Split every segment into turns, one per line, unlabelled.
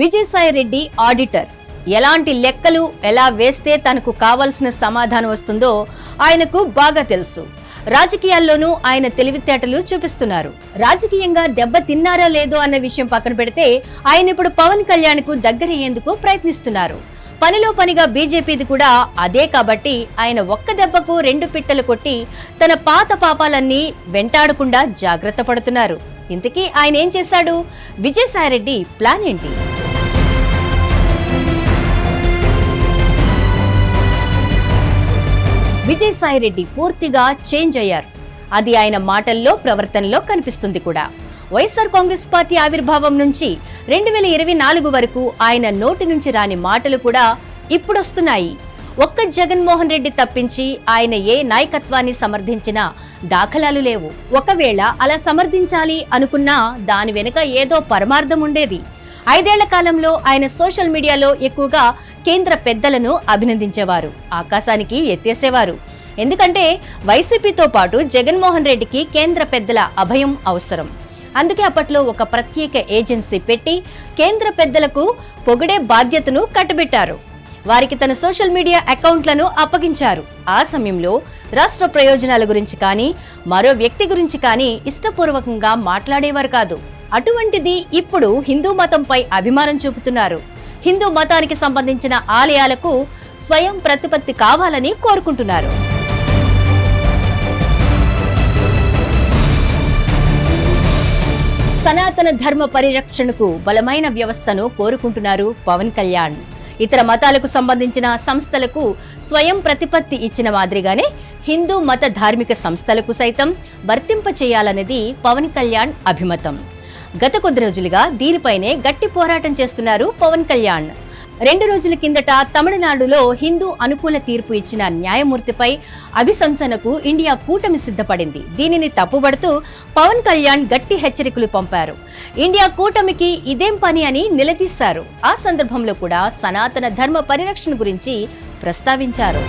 Vijayasai Reddy auditor. ఎలాంటి లెక్కలు ఎలా వేస్తే తనకు కావాల్సిన సమాధానం వస్తుందో ఆయనకు బాగా తెలుసు. రాజకీయాల్లోనూ ఆయన తెలివితేటలు చూపిస్తున్నారు. రాజకీయంగా దెబ్బ తిన్నారో లేదో అన్న విషయం పక్కన పెడితే ఆయన ఇప్పుడు పవన్ కళ్యాణ్ కు దగ్గరయ్యేందుకు ప్రయత్నిస్తున్నారు. పనిలో పనిగా బీజేపీది కూడా అదే కాబట్టి ఆయన ఒక్క దెబ్బకు 2 పిట్టలు కొట్టి తన పాత పాపాలన్నీ వెంటాడకుండా జాగ్రత్త పడుతున్నారు. ఇంతకీ ఆయన ఏం చేశాడు? విజయసాయిరెడ్డి ప్లాన్ ఏంటి? విజయసాయిరెడ్డి పూర్తిగా చేంజ్ అయ్యారు. అది ఆయన మాటల్లో, ప్రవర్తనలో కనిపిస్తుంది కూడా. వైఎస్ఆర్ కాంగ్రెస్ పార్టీ ఆవిర్భావం నుంచి 2024 వరకు ఆయన నోటి నుంచి రాని మాటలు కూడా ఇప్పుడొస్తున్నాయి. ఒక్క జగన్మోహన్ రెడ్డి తప్పించి ఆయన ఏ నాయకత్వాన్ని సమర్థించినా దాఖలాలు లేవు. ఒకవేళ అలా సమర్థించాలి అనుకున్నా దాని వెనుక ఏదో పరమార్థం ఉండేది. 5 ఏళ్ల కాలంలో ఆయన సోషల్ మీడియాలో ఎక్కువగా కేంద్ర పెద్దలను అభినందించేవారు, ఆకాశానికి ఎత్తేసేవారు. ఎందుకంటే వైసీపీతో పాటు జగన్మోహన్ రెడ్డికి కేంద్ర పెద్దల అభయం అవసరం. అందుకే అప్పట్లో ఒక ప్రత్యేక ఏజెన్సీ పెట్టి కేంద్ర పెద్దలకు పొగిడే బాధ్యతను కట్టబెట్టారు. వారికి తన సోషల్ మీడియా అకౌంట్లను అప్పగించారు. ఆ సమయంలో రాష్ట్ర ప్రయోజనాల గురించి కానీ మరో వ్యక్తి గురించి కానీ ఇష్టపూర్వకంగా మాట్లాడేవారు కాదు. అటువంటిది ఇప్పుడు హిందూ మతంపై అభిమానం చూపుతున్నారు. హిందూ మతానికి సంబంధించిన ఆలయాలకు స్వయం ప్రతిపత్తి కావాలని కోరుకుంటున్నారు. సనాతన ధర్మ పరిరక్షణకు బలమైన వ్యవస్థను కోరుకుంటున్నారు పవన్ కళ్యాణ్. ఇతర మతాలకు సంబంధించిన సంస్థలకు స్వయం ప్రతిపత్తి ఇచ్చిన మాదిరిగానే హిందూ మత ధార్మిక సంస్థలకు సైతం వర్తింప చేయాలనేది పవన్ కళ్యాణ్ అభిమతం. గత కొద్ది రోజులుగా దీనిపైనే గట్టి పోరాటం చేస్తున్నారు పవన్ కళ్యాణ్. 2 రోజుల కిందట తమిళనాడులో హిందూ అనుకూల తీర్పు ఇచ్చిన న్యాయమూర్తిపై అభిశంసనకు ఇండియా కూటమి సిద్ధపడింది. దీనిని తప్పుబడుతూ పవన్ కళ్యాణ్ గట్టి హెచ్చరికలు పంపారు. ఇండియా కూటమికి ఇదేం పని అని నిలదీశారు. ఆ సందర్భంలో కూడా సనాతన ధర్మ పరిరక్షణ గురించి ప్రస్తావించారు.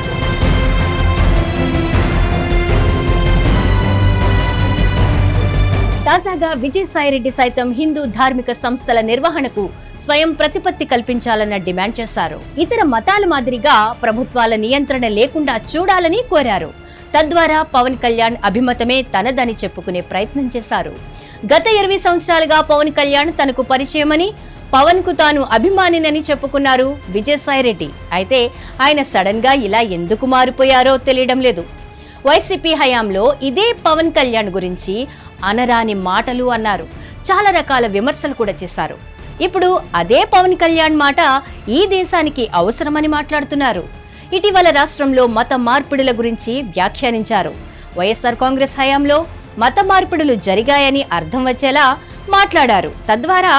తాజాగా విజయసాయిరెడ్డి సైతం హిందూ ధార్మిక సంస్థల నిర్వహణకు స్వయం ప్రతిపత్తి కల్పించాలన్న డిమాండ్ చేశారు. ఇతర మతాల మాదిరిగా ప్రభుత్వాల నియంత్రణ లేకుండా చూడాలని కోరారు. తద్వారా పవన్ కళ్యాణ్ అభిమతమే తనదని చెప్పుకునే ప్రయత్నం చేశారు. గత 20 సంవత్సరాలుగా పవన్ కళ్యాణ్ తనకు పరిచయమని, పవన్ కు తాను అభిమానినని చెప్పుకున్నారు విజయసాయిరెడ్డి. అయితే ఆయన సడన్ గా ఇలా ఎందుకు మారిపోయారో తెలియడం లేదు. వైసీపీ హయాంలో ఇదే పవన్ కళ్యాణ్ గురించి అనరాని మాటలు అన్నారు. చాలా రకాల విమర్శలు కూడా చేశారు. ఇప్పుడు అదే పవన్ కళ్యాణ్ మాట ఈ దేశానికి అవసరమని మాట్లాడుతున్నారు. ఇటీవల రాష్ట్రంలో మత మార్పిడుల గురించి వ్యాఖ్యానించారు. వైఎస్ఆర్ కాంగ్రెస్ హయాంలో మత మార్పిడులు జరిగాయని అర్థం వచ్చేలా మాట్లాడారు. తద్వారా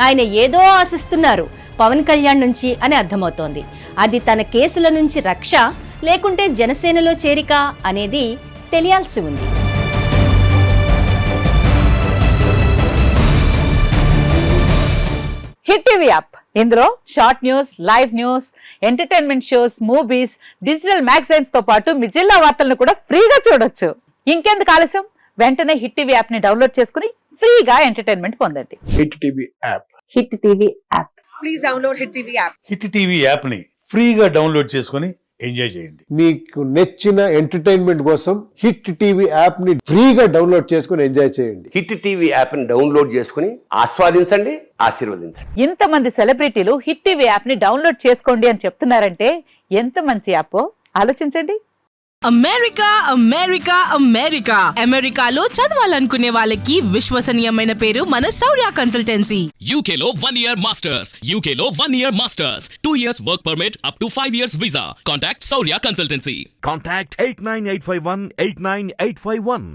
ఆయన ఏదో ఆశిస్తున్నారు పవన్ కళ్యాణ్ నుంచి అని అర్థమవుతోంది. అది తన కేసుల నుంచి రక్ష, లేకుంటే జనసేనలో చేరిక అనేది తెలియాల్సి ఉంది.
హిట్ టీవీ యాప్, ఇందులో short news, live news, entertainment shows, movies, digital magazines తో పాటు మీ జిల్లా వార్తలను కూడా ఫ్రీగా చూడొచ్చు. ఇంకెందుకు ఆలస్యం, వెంటనే హిట్ టీవీ యాప్ ని డౌన్లోడ్ చేసుకుని ఫ్రీగా ఎంటర్టైన్మెంట్ పొందండి.
Hit TV app.
Hit TV app.
Please download hit TV app.
Hit TV app ని ఫ్రీగా డౌన్లోడ్ చేసుకుని ఎంజాయ్ చేయండి.
మీకు నచ్చిన ఎంటర్టైన్మెంట్ కోసం హిట్ టీవీ యాప్ ని ఫ్రీగా డౌన్లోడ్ చేసుకుని ఎంజాయ్ చేయండి.
హిట్ టీవీ యాప్ ని డౌన్లోడ్ చేసుకుని ఆస్వాదించండి, ఆశీర్వదించండి.
ఇంతమంది సెలబ్రిటీలు హిట్ టీవీ యాప్ ని డౌన్లోడ్ చేసుకోండి అని చెప్తున్నారంటే ఎంత మంచి యాప్ ఆలోచించండి.
అమెరికా అమెరికా అమెరికా అమెరికాలో చదవాలనుకునే వాళ్ళకి విశ్వసనీయమైన పేరు మన శౌర్య కన్సల్టెన్సీ.
UK లో 1 year masters, UK లో 1 year masters, 2 years work permit up to 5 years visa. Contact Saurya Consultancy.
Contact 89851 89851.